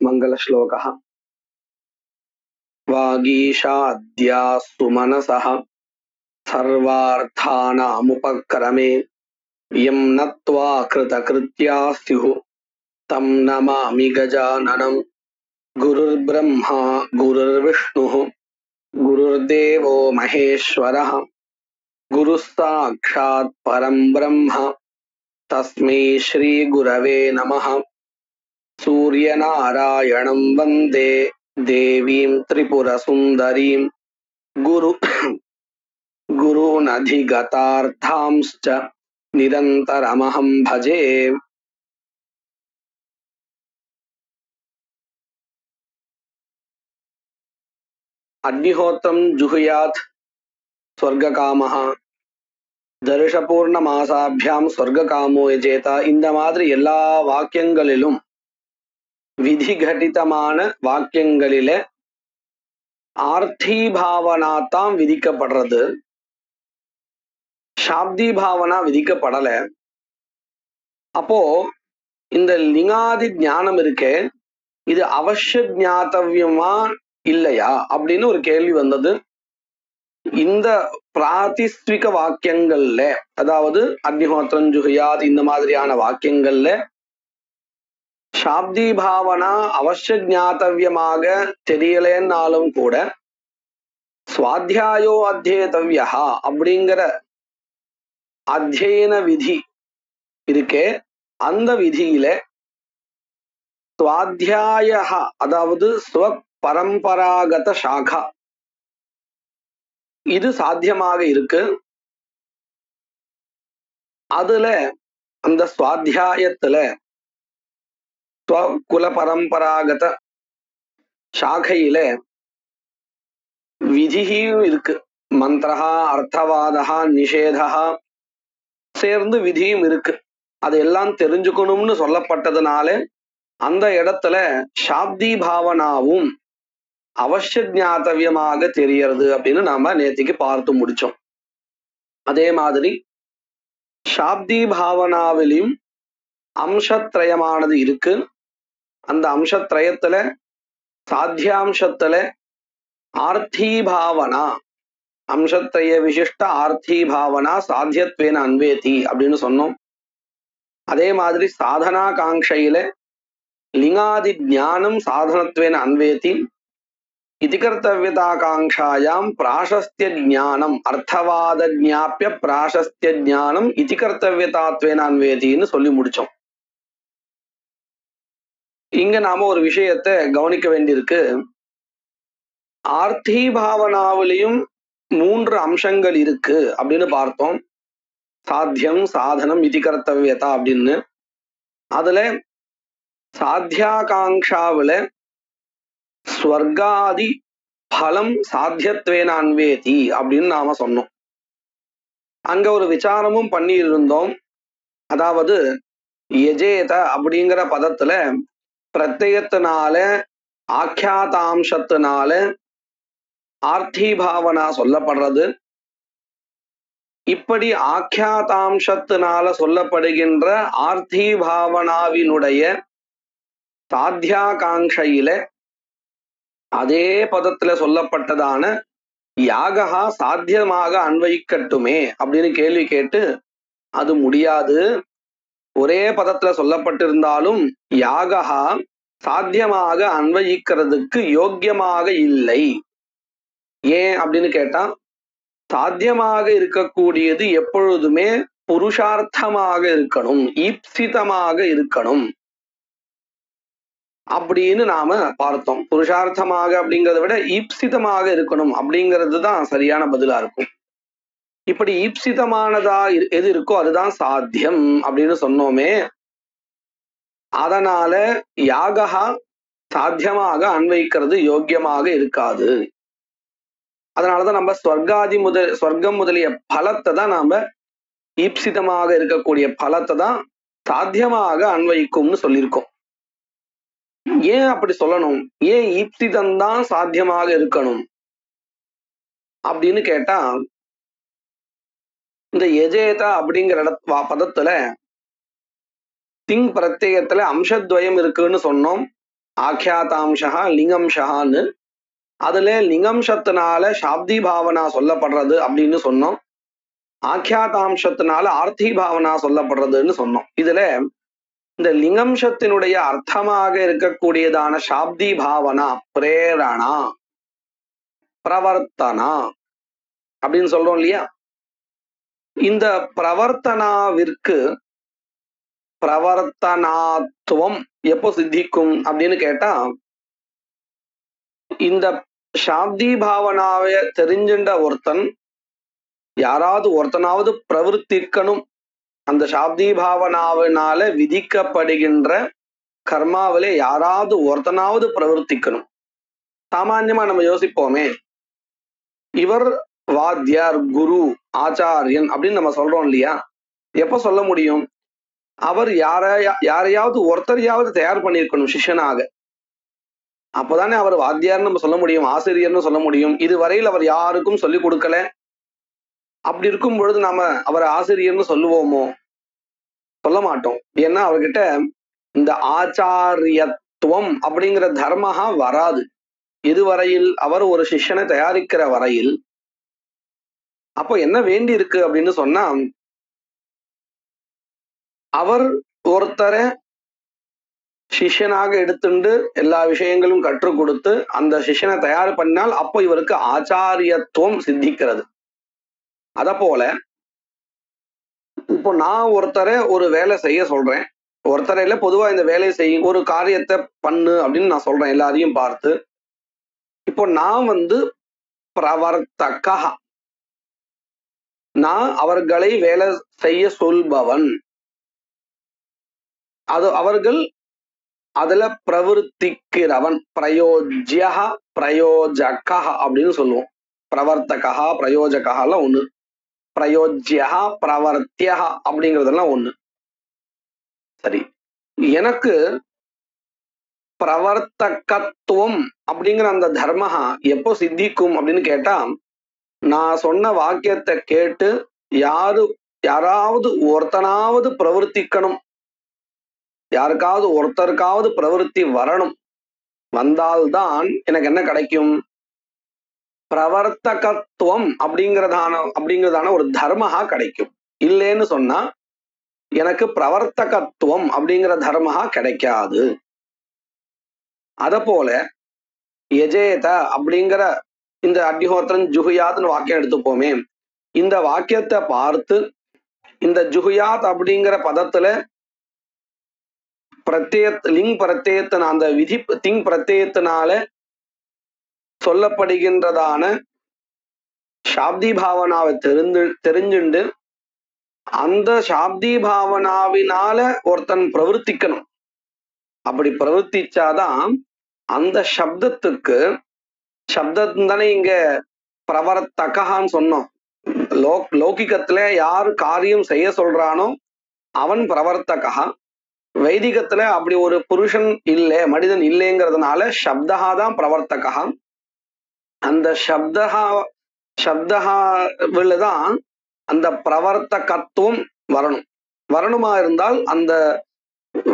मङ्गलश्लोकः। वागीशाद्यास्तु मनसः सर्वार्थानामुपक्रमे यं नत्वा कृतकृत्या स्युः तं नमामि गजाननं। गुरुर्ब्रह्मा गुरुर्विष्णुः गुरुर्देवो महेश्वरः गुरुः साक्षात् परं ब्रह्म तस्मै श्री गुरवे नमः। सूर्यनारायणं वन्दे देवीं त्रिपुरसुन्दरीं गुरूनधिगतार्थांश्च निरन्तरमहं भजे। अग्निहोत्रं जुहुयात् स्वर्गकामः தரிசபூர்ணமாசாபியாம் சொர்க்ககாமோ யஜேதா. இந்த மாதிரி எல்லா வாக்கியங்களிலும் விதிகடிதமான வாக்கியங்களில ஆர்த்தி பாவனா தான் விதிக்கப்படுறது, சாப்தி பாவனா விதிக்கப்படல. அப்போ இந்த லிங்காதி ஞானம் இருக்கே, இது அவசிய ஞாத்தவியமா இல்லையா அப்படின்னு ஒரு கேள்வி வந்தது. இந்த பிராதிஸ்விக வாக்கியங்கள்ல, அதாவது அக்னிஹோத்திரம் ஜுஹியாத் இந்த மாதிரியான வாக்கியங்கள்ல சாப்தி பாவனா அவசிய ஞாத்தவியமாக தெரியலன்னாலும் கூட சுவாத்தியாயோ அத்தியேதவ்யா அப்படிங்கிற அத்தியன விதி இருக்கே, அந்த விதியில சுவாத்தியாய அதாவது ஸ்வ பரம்பராகத சாகா இது சாத்தியமாக இருக்கு. அதுல அந்த சுவாத்தியாயத்துல குல பரம்பராகத சாகையில விதியும் இருக்கு. மந்திரா அர்த்தவாதா நிஷேதா சேர்ந்து விதியும் இருக்கு. அதெல்லாம் தெரிஞ்சுக்கணும்னு சொல்லப்பட்டதுனால அந்த இடத்துல சாப்தி பாவனாவும் அவசிய ஞாத்தவியமாக தெரியறது அப்படின்னு நாம நேத்திக்கு பார்த்து முடிச்சோம். அதே மாதிரி சாப்தி பாவனாவிலையும் அம்சத்ரயமானது இருக்கு. அந்த அம்சத்ரயத்துல சாத்தியாம்சத்துல ஆர்த்தி பாவனா, அம்சத்ரய விசிஷ்ட ஆர்த்தி பாவனா சாத்தியத்வேன அன்வேதி அப்படின்னு சொன்னோம். அதே மாதிரி சாதனா காங்கையில லிங்காதி ஞானம் சாதனத்வேன அன்வேதி, இதிகர்த்தவியதாகாங்காயாம் பிராசஸ்திய ஞானம் அர்த்தவாத ஞாப்பிய பிராசஸ்திய ஞானம் இதிகர்த்தவியதாத்வேன அன்வேதின்னு சொல்லி முடிச்சோம். இங்க நாம ஒரு விஷயத்தை கவனிக்க வேண்டியிருக்கு. ஆர்த்தி பாவனாவிலையும் 3 அம்சங்கள் இருக்கு அப்படின்னு பார்த்தோம். சாத்தியம் சாதனம் இதிகர்த்தவியதா அப்படின்னு. அதுல சாத்தியாகாங்காவில ஸ்வர்காதி பலம் சாத்தியத்வேன அன்வேதி அப்படின்னு நாம சொன்னோம். அங்க ஒரு விசாரமும் பண்ணி இருந்தோம். அதாவது யஜேத அப்படிங்கிற பதத்துல பிரத்யத்தினால ஆக்கியாதாம்சத்தினால ஆர்த்தி பாவனா சொல்லப்படுறது. இப்படி ஆக்கியாதாம்சத்தினால சொல்லப்படுகின்ற ஆர்த்தி பாவனாவினுடைய சாத்தியாகாங்கையில அதே பதத்துல சொல்லப்பட்டதான யாகா சாத்தியமாக அன்வயிக்கட்டுமே அப்படின்னு கேள்வி கேட்டு, அது முடியாது. ஒரே பதத்துல சொல்லப்பட்டிருந்தாலும் யாகா சாத்தியமாக அன்வயிக்கிறதுக்கு யோக்கியமாக இல்லை. ஏன் அப்படின்னு கேட்டா, சாத்தியமாக இருக்கக்கூடியது எப்பொழுதுமே புருஷார்த்தமாக இருக்கணும், ஈப்சிதமாக இருக்கணும் அப்படின்னு நாம பார்த்தோம். புருஷார்த்தமாக அப்படிங்கிறத விட ஈப்சிதமாக இருக்கணும் அப்படிங்கிறது தான் சரியான பதிலா இருக்கும். இப்படி ஈப்சிதமானதா எது இருக்கோ அதுதான் சாத்தியம் அப்படின்னு சொன்னோமே. அதனால யாகா சாத்தியமாக அன்வைக்கிறது யோக்கியமாக இருக்காது. அதனாலதான் நம்ம ஸ்வர்க்கம் முதலிய பலத்தை தான் நாம ஈப்சிதமாக இருக்கக்கூடிய பலத்தை தான் சாத்தியமாக அன்வைக்கும்னு சொல்லியிருக்கோம். ஏன் அப்படி சொல்லணும்? ஏன் ஈப்சிதம்தான் சாத்தியமாக இருக்கணும் அப்படின்னு கேட்டா, இந்த யஜேத அப்படிங்கிற பதத்துல திங் பிரத்யேகத்துல அம்சத்வயம் இருக்குன்னு சொன்னோம். ஆக்கியாதாம்சா லிங்கம்சகான்னு. அதுல லிங்கம்சத்தினால சாப்தி பாவனா சொல்லப்படுறது அப்படின்னு சொன்னோம். ஆக்கியாதாம்சத்தினால ஆர்த்தி பாவனா சொல்லப்படுறதுன்னு சொன்னோம். இதுல இந்த லிங்கம்சத்தினுடைய அர்த்தமாக இருக்கக்கூடியதான சாப்தி பாவனா, பிரேரணா, பிரவர்த்தனா அப்படின்னு சொல்றோம் இல்லையா? இந்த பிரவர்த்தனாவிற்கு பிரவர்த்தனாத்துவம் எப்போ சித்திக்கும் அப்படின்னு கேட்டா, இந்த சாப்தி பாவனாவை தெரிஞ்சின்ற ஒருத்தன் யாராவது ஒருத்தனாவது பிரவர்த்திக்கணும், அந்த சாப்தி பாவனாவினால விதிக்கப்படுகின்ற கர்மாவிலே யாராவது ஒருத்தனாவது பிரவர்த்திக்கணும். சாமான்யமா நம்ம யோசிப்போமே, இவர் வாத்தியார், குரு, ஆச்சாரியன் அப்படின்னு நம்ம சொல்றோம் இல்லையா? எப்ப சொல்ல முடியும்? அவர் யாரையாவது ஒருத்தரையாவது தயார் பண்ணியிருக்கணும் சிஷ்யனாக. அப்பதானே அவர் வாத்தியார்னு நம்ம சொல்ல முடியும், ஆசிரியர்னு சொல்ல முடியும். இதுவரையில் அவர் யாருக்கும் சொல்லிக் கொடுக்கல. அப்படி இருக்கும் பொழுது நாம அவரை ஆசிரியர்னு சொல்லுவோமோ? சொல்ல மாட்டோம். ஏன்னா அவர்கிட்ட இந்த ஆச்சாரியத்துவம் அப்படிங்கிற தர்மஹா வராது. இதுவரையில் அவர் ஒரு சிஷ்யனை தயாரிக்கிற வரையில். அப்போ என்ன வேண்டி இருக்கு அப்படின்னு சொன்னா, அவர் ஒருத்தரை சிஷ்யனாக எடுத்துண்டு எல்லா விஷயங்களும் கற்றுக் கொடுத்து அந்த சிஷ்யனை தயார் பண்ணால் அப்போ இவருக்கு ஆச்சாரியத்துவம் சித்திக்கிறது. அத போல இப்போ நான் ஒருத்தரை ஒரு வேலை செய்ய சொல்றேன். ஒருத்தரையில பொதுவா இந்த வேலையை செய்யும், ஒரு காரியத்தை பண்ணு அப்படின்னு நான் சொல்றேன் எல்லாரையும் பார்த்து. இப்போ நான் பிரவர்த்தகா, நான் அவர்களை வேலை செய்ய சொல்பவன். அது அவர்கள் அதுல பிரவர்த்திக்கிறவன். பிரயோஜ்யா பிரயோஜகா அப்படின்னு சொல்லுவோம். பிரவர்த்தகா பிரயோஜகா ஒண்ணு, பிரயோஜ்யா பிரவர்த்தியா அப்படிங்கிறதெல்லாம் ஒண்ணு. சரி, எனக்கு பிரவர்த்தகத்துவம் அப்படிங்கிற அந்த தர்மஹா எப்போ சித்திக்கும் அப்படின்னு கேட்டா, நான் சொன்ன வாக்கியத்தை கேட்டு யாராவது ஒருத்தனாவது பிரவர்த்திக்கணும், யாருக்காவது ஒருத்தருக்காவது பிரவருத்தி வரணும். வந்தால்தான் எனக்கு என்ன கிடைக்கும்? பிரவர்த்தகத்துவம் அப்படிங்கிறதான ஒரு தர்மஹா கிடைக்கும். இல்லைன்னு சொன்னா எனக்கு பிரவர்த்தகத்துவம் அப்படிங்கிற தர்மஹா கிடைக்காது. அத போல யஜேத அப்படிங்கிற இந்த அக்னிஹோத்திரன் ஜுகுயாத்னு வாக்கியம் எடுத்துப்போமே. இந்த வாக்கியத்தை பார்த்து இந்த ஜுகுயாத் அப்படிங்கிற பதத்துல லிங் பிரத்யத்தின அந்த விதி திங் பிரத்யத்தினால சொல்லப்படுகின்றதான சாப்தி பாவனாவை தெரிஞ்சுண்டு அந்த சாப்தி பாவனாவினால ஒருத்தன் பிரவர்த்திக்கணும். அப்படி பிரவர்த்திச்சாதான் அந்த சப்தத்துக்கு, சப்தம் தானே இங்க பிரவர்த்தகான்னு சொன்னோம். லௌகிகத்துல யார் காரியம் செய்ய சொல்றானோ அவன் பிரவர்த்தகா. வைதிகத்துல அப்படி ஒரு புருஷன் இல்லை, மனிதன் இல்லைங்கிறதுனால சப்தஹா தான் பிரவர்த்தகா. அந்த சப்தஹாவில்தான் அந்த பிரவர்த்தகத்துவம் வரணுமா இருந்தால் அந்த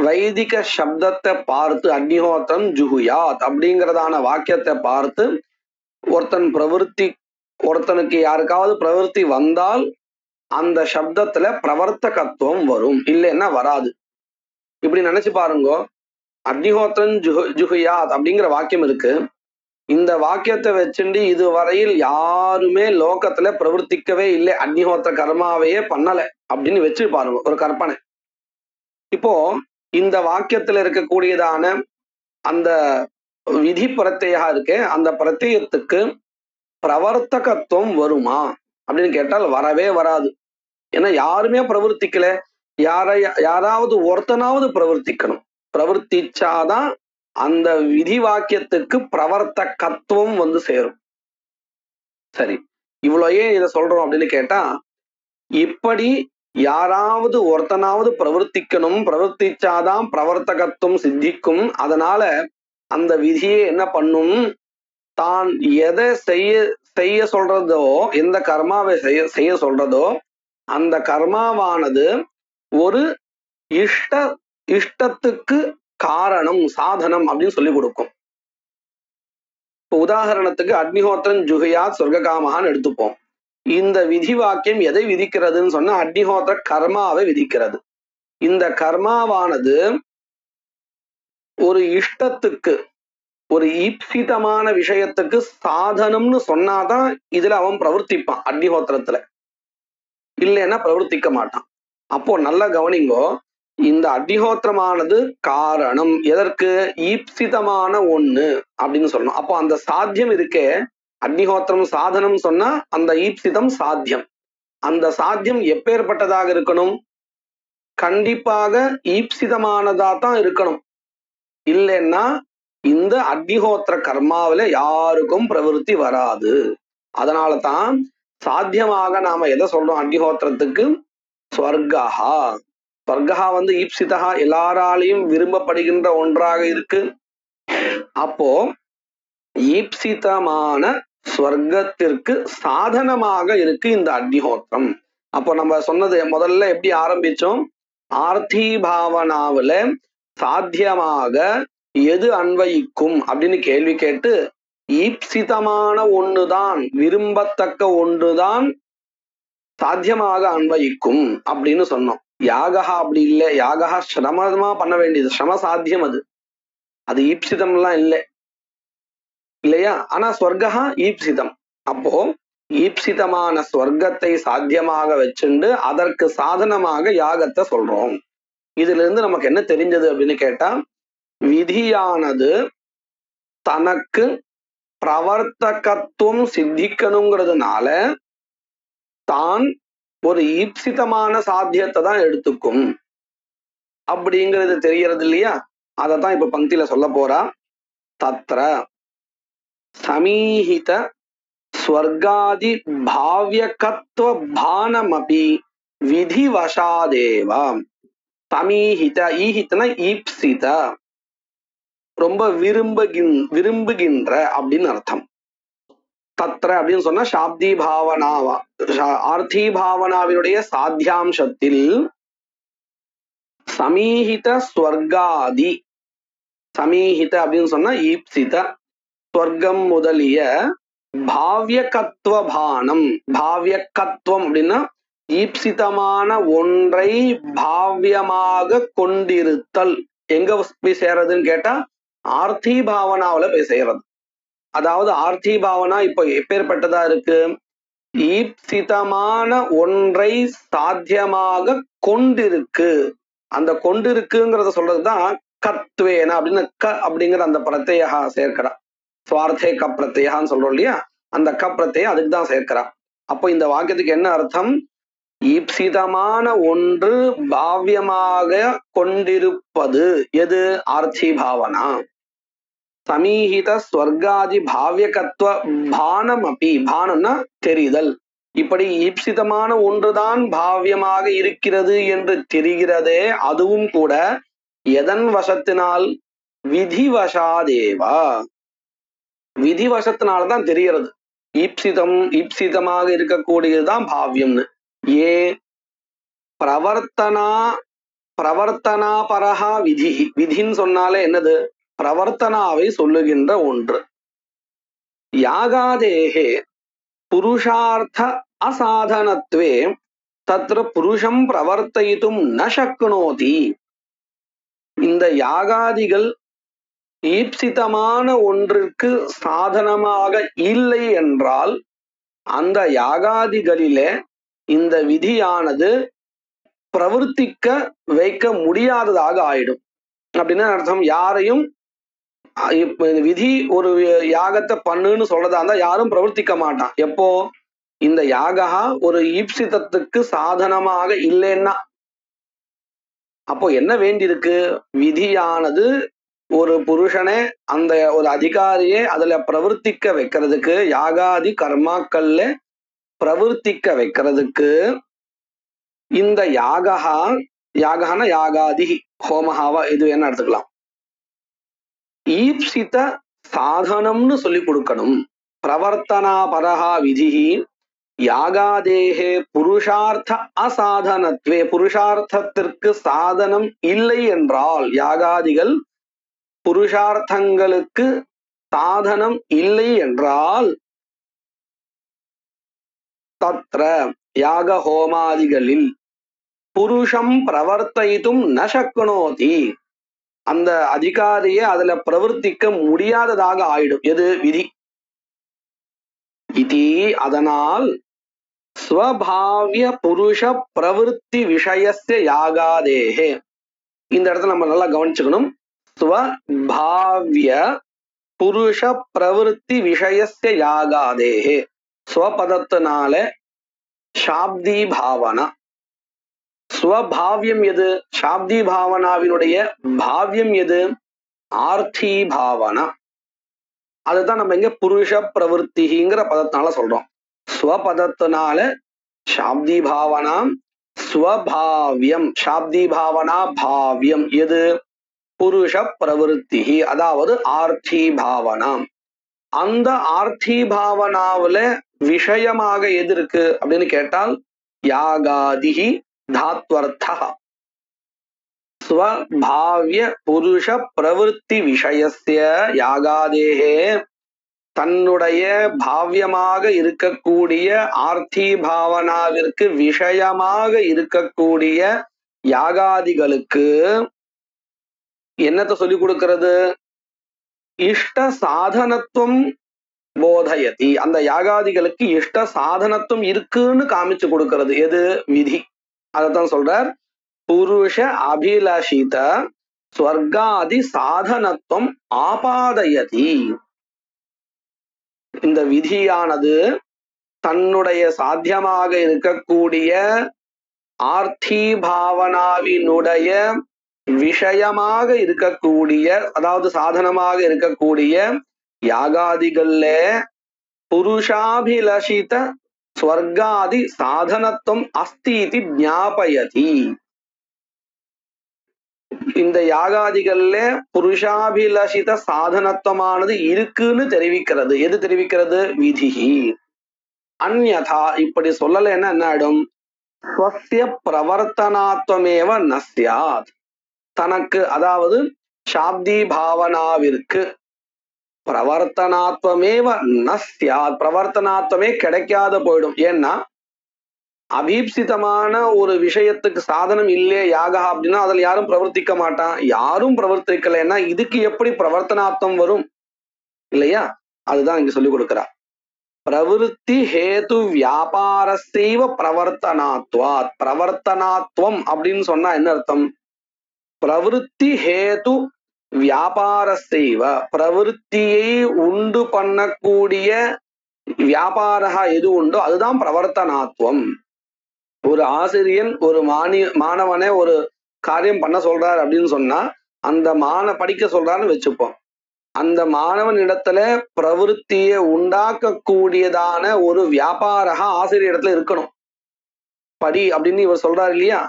வைதிக சப்தத்தை பார்த்து அக்னிஹோத்திரம் ஜுகுயாத் அப்படிங்கிறதான வாக்கியத்தை பார்த்து ஒருத்தனுக்கு யாருக்காவது பிரவருத்தி வந்தால் அந்த சப்தத்துல பிரவர்த்தகத்துவம் வரும், இல்லைன்னா வராது. இப்படி நினைச்சு பாருங்க. அக்னிஹோத்திரன் ஜுகுயாத் அப்படிங்கிற வாக்கியம் இருக்கு. இந்த வாக்கியத்தை வச்சுட்டு இதுவரையில் யாருமே லோகத்துல பிரவர்த்திக்கவே இல்லை, அக்னிஹோத்திர கர்மாவையே பண்ணல அப்படின்னு வச்சு பாருங்க, ஒரு கற்பனை. இப்போ இந்த வாக்கியத்துல இருக்கக்கூடியதான அந்த விதி பிரத்யா இருக்கு, அந்த பிரத்யத்துக்கு பிரவர்த்தகத்துவம் வருமா அப்படின்னு கேட்டால் வரவே வராது. ஏன்னா யாருமே பிரவர்த்திக்கல. யாராவது ஒருத்தனாவது பிரவர்த்திக்கணும். பிரவர்த்திச்சாதான் அந்த விதி வாக்கியத்துக்கு பிரவர்த்தகத்துவம் சேரும். சரி, இவ்வளவு ஏன் இதை சொல்றோம் அப்படின்னு கேட்டா, இப்படி யாராவது ஒருத்தனாவது பிரவர்த்திக்கணும், பிரவர்த்திச்சாதான் பிரவர்த்தகத்துவம் சித்திக்கும். அதனால அந்த விதியை என்ன பண்ணும், தான் எதை செய்ய சொல்றதோ, எந்த கர்மாவை செய்ய சொல்றதோ அந்த கர்மாவானது ஒரு இஷ்டத்துக்கு காரணம் சாதனம் அப்படின்னு சொல்லி கொடுக்கும். இப்போ உதாரணத்துக்கு அக்னிஹோத்திரன் ஜுகையாத் சொர்க்ககாமகான்னு எடுத்துப்போம். இந்த விதி வாக்கியம் எதை விதிக்கிறதுன்னு சொன்னா அக்னிஹோத்திர கர்மாவை விதிக்கிறது. இந்த கர்மாவானது ஒரு இஷ்டத்துக்கு ஒரு ஈப்சிதமான விஷயத்துக்கு சாதனம்னு சொன்னாதான் இதுல அவன் பிரவர்த்திப்பான். அக்னிஹோத்திரத்துல இல்லைன்னா பிரவர்த்திக்க மாட்டான். அப்போ நல்ல கவனிங்கோ, இந்த அக்னிஹோத்திரமானது காரணம் எதற்கு? ஈப்சிதமான ஒண்ணு அப்படின்னு சொல்லணும். அப்போ அந்த சாத்தியம் இருக்கே, அக்னிஹோத்திரம் சாதனம் சொன்னா அந்த ஈப்சிதம் சாத்தியம். அந்த சாத்தியம் எப்பேற்பட்டதாக இருக்கணும்? கண்டிப்பாக ஈப்சிதமானதா தான் இருக்கணும். இல்லைன்னா இந்த அக்னிஹோத்திர கர்மாவில யாருக்கும் பிரவருத்தி வராது. அதனால தான் சாத்தியமாக நாம எதை சொல்றோம் அக்னிஹோத்திரத்துக்கு? ஸ்வர்கஹா. ஸ்வர்கஹா ஈப்சிதா, எல்லாராலையும் விரும்பப்படுகின்ற ஒன்றாக இருக்கு. அப்போ ஈப்சிதமான ஸ்வர்க்கத்திற்கு சாதனமாக இருக்கு இந்த அக்னிஹோத்திரம். அப்போ நம்ம சொன்னது முதல்ல எப்படி ஆரம்பிச்சோம்? ஆர்த்தி பாவனாவில சாத்தியமாக எது அன்வயிக்கும் அப்படின்னு கேள்வி கேட்டு, ஈப்சிதமான ஒண்ணுதான், விரும்பத்தக்க ஒன்றுதான் சாத்தியமாக அன்வயிக்கும் அப்படின்னு சொன்னோம். யாகா அப்படி இல்லை. யாகா சிரமமா பண்ண வேண்டியது, சிரம சாத்தியம். அது ஈப்சிதம் எல்லாம் இல்லை இல்லையா? ஆனா ஸ்வர்கா ஈப்சிதம். அப்போ ஈப்சிதமான ஸ்வர்க்கத்தை சாத்தியமாக வச்சுண்டு அதற்கு சாதனமாக யாகத்தை சொல்றோம். இதுல இருந்து நமக்கு என்ன தெரிஞ்சது அப்படின்னு கேட்டா, விதியானது தனக்கு பிரவர்த்தகத்துவம் சித்திக்கணுங்கிறதுனால தான் ஒரு ஈப்சிதமான சாத்தியத்தை தான் எடுத்துக்கும் அப்படிங்கிறது தெரியறது இல்லையா? அதத்தான் இப்ப பங்கில சொல்ல போறா. தத்ர சமீஹித ஸ்வர்காதி பாவ்யகத்வ பானமபி விதிவசாதேவ. சமீஹித, ஈஹித்தன ஈப்சித, ரொம்ப விரும்புகின்ற அப்படின்னு அர்த்தம். தத்ர அப்படின்னு சொன்னா சாப்தி பாவனாவா, ஆர்த்தி பாவனாவினுடைய சாத்தியாம்சத்தில் சமீஹித ஸ்வர்காதி, சமீஹித அப்படின்னு சொன்னா ஈப்சித, ஸ்வர்க்கம் முதலிய பாவ்யகத்வ பானம். பாவ்யகத்துவம் அப்படின்னா ஈப்சிதமான ஒன்றை பாவ்யமாக கொண்டிருத்தல். எங்க போய் சேரதுன்னு கேட்டா ஆர்த்தி பாவனாவில போய் சேரது. அதாவது ஆர்த்தி பாவனா இப்ப எப்பேற்பட்டதா இருக்கு? ஈப்சிதமான ஒன்றை சாத்தியமாக கொண்டிருக்கு. அந்த கொண்டிருக்குங்கிறத சொல்றதுதான் கத்வேன அப்படின்னு க அப்படிங்கிற அந்த பிரத்யேகா சேர்க்கிறா. சுவார்த்தே க பிரத்யேகான்னு சொல்றோம் இல்லையா? அந்த க பிரத்யேகம் அதுக்கு தான் சேர்க்கிறா. அப்போ இந்த வாக்கியத்துக்கு என்ன அர்த்தம்? ஈப்சிதமான ஒன்று பாவ்யமாக கொண்டிருப்பது எது? ஆர்த்தி பாவனா. சமீஹித ஸ்வர்காதி பாவ்யகத்வ பானம் அப்படி, பானம்னா தெரிதல். இப்படி ஈப்சிதமான ஒன்றுதான் பாவ்யமாக இருக்கிறது என்று தெரிகிறதே, அதுவும் கூட எதன் வசத்தினால்? விதிவசாதேவா. விதிவசத்தினால்தான் தெரிகிறது. ஈப்சிதமாக இருக்கக்கூடியதுதான் பாவ்யம்னு. ஏ பிரவர்த்தனா பரஹா விதி. விதின்னு சொன்னாலே என்னது? பிரவர்த்தனாவை சொல்லுகின்ற ஒன்று. யாகாதேகே புருஷார்த்த அசாதனத்வே தத்ர புருஷம் பிரவர்த்தயித்தும் ந சக்னோதி. இந்த யாகாதிகள் ஈப்சிதமான ஒன்றிற்கு சாதனமாக இல்லை என்றால் அந்த யாகாதிகளிலே இந்த விதியானது பிரவர்த்திக்க வைக்க முடியாததாக ஆயிடும். அப்படின்னா அர்த்தம், யாரையும் விதி ஒரு யாகத்தை பண்ணுன்னு சொல்றதா இருந்தா யாரும் பிரவர்த்திக்க மாட்டான். எப்போ? இந்த யாகா ஒரு ஈப்சிதத்துக்கு சாதனமாக இல்லைன்னா. அப்போ என்ன வேண்டியிருக்கு? விதியானது ஒரு புருஷனை, அந்த ஒரு அதிகாரியை அதுல பிரவர்த்திக்க வைக்கிறதுக்கு, யாகாதி கர்மாக்கள்ல பிரவர்த்திக்க வைக்கிறதுக்கு இந்த யாகனா யாகாதி ஹோமஹாவா இது என்ன எடுத்துக்கலாம், ஈப்சித சாதனம்னு சொல்லி கொடுக்கணும். பிரவர்த்தனா பரஹா விதிஹி யாகாதேகே புருஷார்த்த அசாதனத்வே. புருஷார்த்தத்திற்கு சாதனம் இல்லை என்றால், யாகாதிகள் புருஷார்த்தங்களுக்கு சாதனம் இல்லை என்றால் தத்ர யாக ஹோமாதிகளில் புருஷம் பிரவர்த்தித்தும் ந சக்னோதி, அந்த அதிகாரியை அதுல பிரவர்த்திக்க முடியாததாக ஆயிடும். எது? விதி. இதி, அதனால் ஸ்வபாவிய புருஷ பிரவருத்தி விஷயஸ்ய யாகாதேஹே, இந்த இடத்துல நம்ம நல்லா கவனிச்சுக்கணும். ஸ்வபாவிய புருஷ பிரவருத்தி விஷயஸ்ய யாகாதேஹே, ஸ்வபதத்தினால சாப்தி பாவனா. ஸ்வபாவியம் எது? சாப்தி பாவனாவினுடைய பாவியம் எது? ஆர்த்தி பாவனா. அதுதான் நம்ம இங்க புருஷ பிரவருத்திங்கிற பதத்தினால சொல்றோம். ஸ்வபதத்தினால சாப்தி பாவனா, ஸ்வபாவியம் சாப்தி பாவனா பாவியம் எது? புருஷ பிரவருத்தி, அதாவது ஆர்த்தி பாவனா. அந்த ஆர்த்தி பாவனாவுல விஷயமாக எது இருக்கு அப்படின்னு கேட்டால் யாகாதிஹி தாத்வர்த்தா. ஸ்வபாவிய புருஷ பிரவருத்தி விஷயஸ்ய யாகாதேஹே, தன்னுடைய பாவியமாக இருக்கக்கூடிய ஆர்த்தி பாவனாவிற்கு விஷயமாக இருக்கக்கூடிய யாகாதிகளுக்கு என்னத்தை சொல்லிக் கொடுக்கிறது? இஷ்ட சாதனத்துவம் போதயதி, அந்த யாகாதிகளுக்கு இஷ்ட சாதனத்துவம் இருக்குன்னு காமிச்சு கொடுக்கிறது. எது? விதி. அதத்தான் சொல்றார், புருஷ அபிலஷித ஸ்வர்காதி சாதனத்துவம் ஆபாதயதி. இந்த விதியானது தன்னுடைய சாத்தியமாக இருக்கக்கூடிய ஆர்த்தி பாவனாவினுடைய விஷயமாக இருக்கக்கூடிய, அதாவது சாதனமாக இருக்கக்கூடிய யாகாதிகள்ல புருஷாபிலஷித ஸ்வர்காதி சாதனத்துவம் அஸ்தி ஞாபயதி. இந்த யாகாதிகள்ல புருஷாபிலஷித சாதனத்துவமானது இருக்குன்னு தெரிவிக்கிறது. எது தெரிவிக்கிறது? விதிஹி. அந்யதா, இப்படி சொல்லலைன்னா என்ன ஆயிடும்? ஸ்வஸ்ய பிரவர்த்தனாத்வமேவ நஸ்யாத், தனக்கு அதாவது சாப்தி பாவனாவிற்கு பிரவர்த்தனாத்வமேவ நஸ்யாத், பிரவர்த்தனாத்வமே கிடைக்காத போயிடும். ஏன்னா அபீப்சிதமான ஒரு விஷயத்துக்கு சாதனம் இல்லையே யாகா அப்படின்னா அதுல யாரும் பிரவர்த்திக்க மாட்டான். யாரும் பிரவர்த்திக்கலைன்னா இதுக்கு எப்படி பிரவர்த்தனாத்வம் வரும்? இல்லையா? அதுதான் இங்க சொல்லி கொடுக்கிறா. பிரவருத்தி ஹேது வியாபாரசைவ பிரவர்த்தனாத்வாத். பிரவர்த்தனாத்வம் அப்படின்னு சொன்னா என்ன அர்த்தம்? பிரவருத்தி ஹேது வியாபாரசைவ, பிரவருத்தியை உண்டு பண்ணக்கூடிய வியாபாரா எது உண்டோ அதுதான் பிரவர்த்தனாத்வம். ஒரு ஆசிரியன் ஒரு மாணவனை ஒரு காரியம் பண்ண சொல்றாரு அப்படின்னு சொன்னா அந்த படிக்க சொல்றாருன்னு வச்சுப்போம். அந்த மாணவன் இடத்துல பிரவருத்தியை உண்டாக்கக்கூடியதான ஒரு வியாபாரா ஆசிரியர் இடத்துல இருக்கணும். படி அப்படின்னு இவர் சொல்றாரு இல்லையா,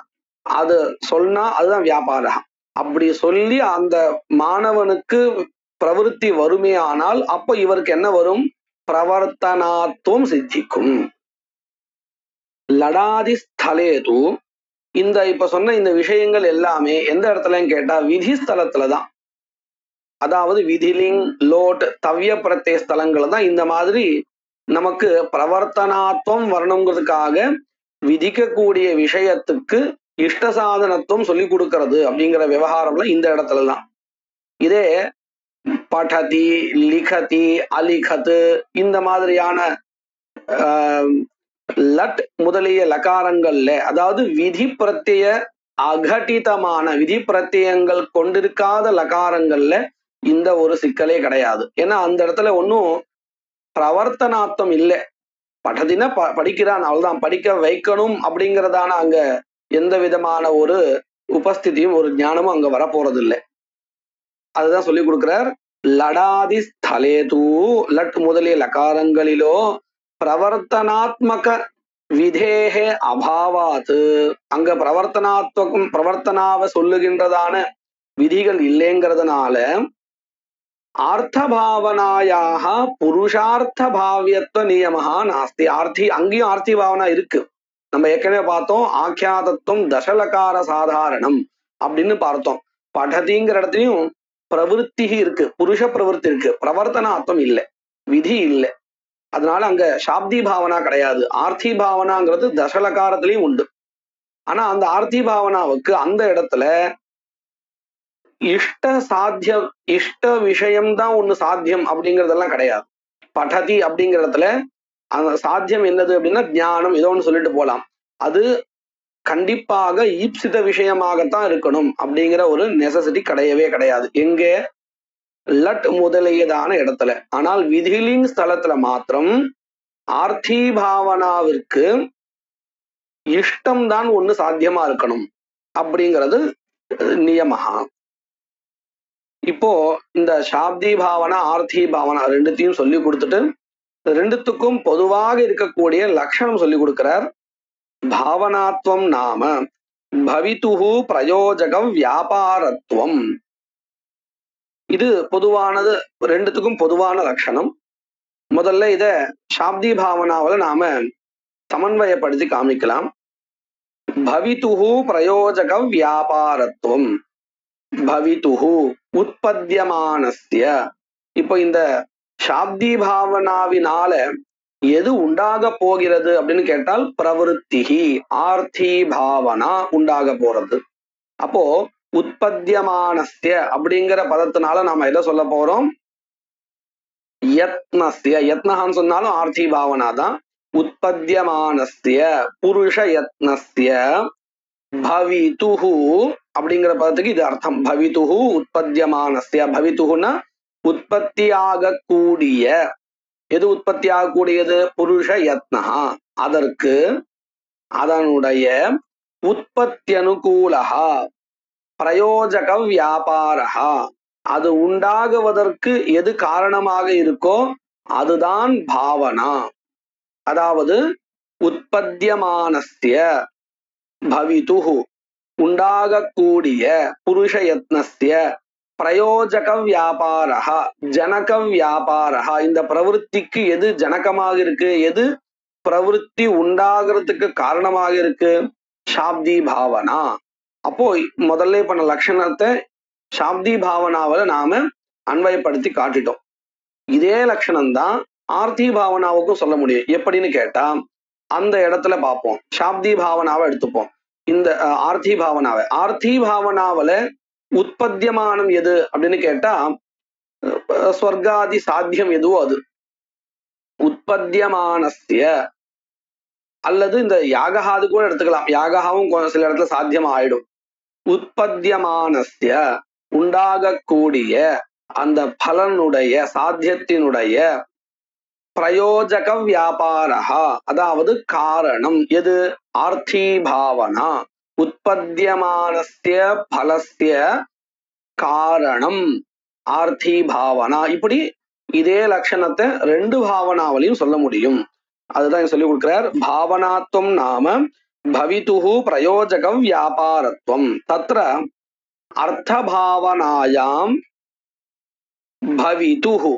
அது சொன்னா அதுதான் வியாபாரா. அப்படி சொல்லி அந்த மாணவனுக்கு பிரவருத்தி வருமே ஆனால் அப்ப இவருக்கு என்ன வரும்? பிரவர்த்தனாத்வம் சித்திக்கும். லடாதி ஸ்தலேது, இந்த இப்ப சொன்ன இந்த விஷயங்கள் எல்லாமே எந்த இடத்துலன்னு கேட்டா விதி ஸ்தலத்துலதான். அதாவது விதிலிங், லோட், தவ்ய பிரத்ய ஸ்தலங்கள் தான் இந்த மாதிரி நமக்கு பிரவர்த்தனாத்வம் வரணுங்கிறதுக்காக விதிக்கக்கூடிய விஷயத்துக்கு இஷ்ட சாதனத்துவம் சொல்லி கொடுக்கறது அப்படிங்கிற விவகாரம்ல இந்த இடத்துலதான். இதே படதி, லிகதி, அலிகத்து இந்த மாதிரியான லட் முதலிய லகாரங்கள்ல, அதாவது விதி பிரத்ய அகட்டிதமான விதி பிரத்யங்கள் கொண்டிருக்காத லகாரங்கள்ல இந்த ஒரு சிக்கலே கிடையாது. ஏன்னா அந்த இடத்துல ஒன்னும் பிரவர்த்தனாத்வம் இல்லை. படதினா படிக்கிறான், அவள்தான் படிக்க வைக்கணும் அப்படிங்கிறதான அங்க எந்த விதமான ஒரு உபஸ்திதியும் ஒரு ஞானமும் அங்க வரப்போறது இல்லை. அதுதான் சொல்லி கொடுக்கிறார். லடாதி ஸ்தலேது, லட் முதலிய லகாரங்களிலோ பிரவர்த்தனாத்மக விதேகே அபாவாத்து, அங்க பிரவர்த்தனாவை சொல்லுகின்றதான விதிகள் இல்லைங்கிறதுனால ஆர்த்தபாவனாயாக புருஷார்த்த பாவியத்துவ நியமஹா நாஸ்தி. அங்கேயும் ஆர்த்தி பாவனா இருக்கு. நம்ம ஏற்கனவே பார்த்தோம் ஆக்கியாதத்துவம் தசலகார சாதாரணம் அப்படின்னு பார்த்தோம். படதிங்கிற இடத்துலையும் பிரவருத்தி இருக்கு, புருஷ பிரவருத்தி இருக்கு, பிரவர்த்தனாத்வம் இல்லை, விதி இல்லை. அதனால அங்க சாப்தி பாவனா கிடையாது. ஆர்த்தி பாவனாங்கிறது தசலகாரத்திலையும் உண்டு. ஆனா அந்த ஆர்த்தி பாவனாவுக்கு அந்த இடத்துல இஷ்ட சாத்தியம், இஷ்ட விஷயம்தான் ஒண்ணு சாத்தியம் அப்படிங்கறதெல்லாம் கிடையாது. படதி அப்படிங்கிற இடத்துல அந்த சாத்தியம் என்னது அப்படின்னா ஞானம், ஏதோ ஒன்று சொல்லிட்டு போலாம். அது கண்டிப்பாக ஈப்சித விஷயமாகத்தான் இருக்கணும் அப்படிங்கிற ஒரு நெசசிட்டி கிடையவே கிடையாது. எங்கே? லட் முதலியதான இடத்துல. ஆனால் விதிலிங் ஸ்தலத்துல மாத்திரம் ஆர்த்தி பாவனாவிற்கு இஷ்டம் தான் ஒண்ணு சாத்தியமா இருக்கணும் அப்படிங்கிறது நியமஹா. இப்போ இந்த சாப்தி பாவனா ஆர்த்தி பாவனா ரெண்டுத்தையும் சொல்லி கொடுத்துட்டு ரெண்டுத்துக்கும் பொதுவாக இருக்கக்கூடிய லட்சணம் சொல்லி கொடுக்கிறார். பாவனாத்வம் நாம பவித்துஹு பிரயோஜகம் வியாபாரத்துவம். இது பொதுவானது, ரெண்டுத்துக்கும் பொதுவான லட்சணம். முதல்ல இத சாப்தி பாவனாவில நாம சமன்வயப்படுத்தி காமிக்கலாம். பவித்துஹு பிரயோஜகம் வியாபாரத்துவம். பவித்துஹு உற்பத்தியமானஸ்ய. இப்போ இந்த சாப்தி பாவனாவினால எது உண்டாக போகிறது அப்படின்னு கேட்டால் பிரவருத்திஹி, ஆர்த்தி பாவனா உண்டாக போறது. அப்போ உற்பத்தியமானஸ்ய அப்படிங்கிற பதத்தினால நாம எதை சொல்ல போறோம்? யத்னஸ்ய. யத்னஹான்னு சொன்னாலும் ஆர்த்தி பாவனா தான். உற்பத்தியமானஸ்ய புருஷ யத்னஸ்ய பவித்துஹு அப்படிங்கிற பதத்துக்கு இது அர்த்தம். பவித்துஹு உற்பத்தியமானஸ்ய. பவித்துஹுன்னா உற்பத்தியாக கூடிய. எது உற்பத்தி ஆகக்கூடியது? புருஷ யத்னஹா. அதற்கு அதனுடைய உற்பத்தி அனுகூலஹா பிரயோஜக வியாபாரஹா, அது உண்டாகுவதற்கு எது காரணமாக இருக்கோ அதுதான் பாவனா. அதாவது உற்பத்தியமானஸ்ய பவித்துஹு உண்டாகக்கூடிய புருஷ யத்னஸ்ய பிரயோஜக வியாபாரஹா ஜனக வியாபாரஹா. இந்த பிரவருத்திக்கு எது ஜனகமாக இருக்கு, எது பிரவருத்தி உண்டாகிறதுக்கு காரணமாக இருக்கு? சாப்தி பாவனா. அப்போ முதல்ல பண்ண லட்சணத்தை சாப்தி பாவனாவில நாம அன்வயப்படுத்தி காட்டிட்டோம். இதே லட்சணம் தான் ஆர்த்தி பாவனாவுக்கும் சொல்ல முடியும். எப்படின்னு கேட்டா அந்த இடத்துல பார்ப்போம். சாப்தி பாவனாவை எடுத்துப்போம். இந்த ஆர்த்தி பாவனாவை, ஆர்த்தி பாவனாவில உற்பத்தியமானம் எது அப்படின்னு கேட்டா ஸ்வர்காதி சாத்தியம் எதுவோ அது. உற்பத்தியமானஸ்ய அல்லது இந்த யாகஹாது கூட எடுத்துக்கலாம். யாகஹாவும் சில இடத்துல சாத்தியம் ஆயிடும். உற்பத்தியமானஸ்ய உண்டாகக்கூடிய அந்த பலனுடைய சாத்தியத்தினுடைய பிரயோஜக வியாபாரஹா, அதாவது காரணம் எது? ஆர்த்தி பாவனா. உற்பத்தியமானஸ்ய பலஸ்ய காரணம் ஆர்த்தி பாவனா. இப்படி இதே லட்சணத்தை ரெண்டு பாவனாவிலையும் சொல்ல முடியும். அதுதான் சொல்லி கொடுக்கிறார். பாவனாத்வம் நாம பவித்துஹு பிரயோஜகம் வியாபாரத்துவம். தத்ர அர்த்த பாவனாயாம் பவித்துஹு.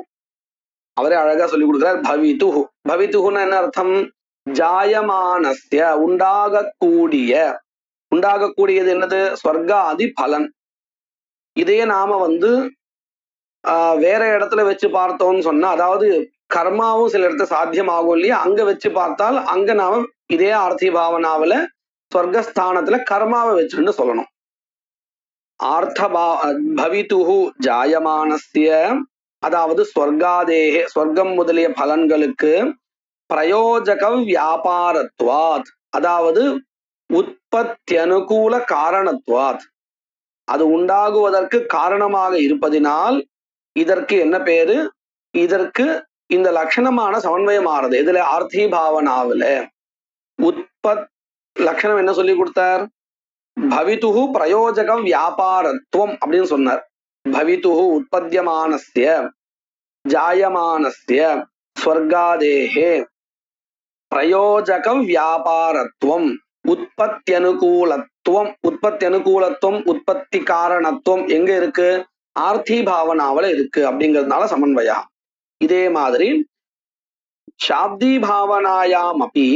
அவரே அழகா சொல்லி கொடுக்கிறார். பவித்துஹு. பவித்துஹுன்னா என்ன அர்த்தம்? ஜாயமானஸ்ய உண்டாகக்கூடிய. உண்டாகக்கூடியது என்னது? ஸ்வர்காதி பலன். இதே நாம வேற இடத்துல வச்சு பார்த்தோம்னு சொன்னா, அதாவது கர்மாவும் சில இடத்துல சாத்தியமாகும் இல்லையா, அங்க வச்சு பார்த்தால் அங்க நாம இதே ஆர்த்தி பாவனாவில ஸ்வர்கஸ்தானத்துல கர்மாவை வச்சுன்னு சொல்லணும். பவித்துஹு ஜாயமானஸ்ய, அதாவது ஸ்வர்காதேகே ஸ்வர்க்கம் முதலிய பலன்களுக்கு பிரயோஜக வியாபாரத்வாத், அதாவது உற்பத்தி அனுகூல காரணத்வாத், அது உண்டாகுவதற்கு காரணமாக இருப்பதினால் இதற்கு என்ன பேரு? இதற்கு இந்த லட்சணமான சமன்வயமானது இதுல ஆர்த்தி பாவனாவில லட்சணம் என்ன சொல்லி கொடுத்தார்? பவித்துஹு பிரயோஜகம் வியாபாரத்துவம் அப்படின்னு சொன்னார். பவித்துஹு உற்பத்தியமானஸ்ய ஜாயமானஸ்ய ஸ்வர்காதேஹே பிரயோஜகம் வியாபாரத்துவம் உற்பத்தி அனுகூலத்துவம். உற்பத்தி அனுகூலத்துவம் உற்பத்தி காரணத்துவம் எங்க இருக்கு? ஆர்த்தி பாவனாவில இருக்கு. அப்படிங்கிறதுனால சமன்வயா. இதே மாதிரி சாப்தி பாவனாயாம் அப்படி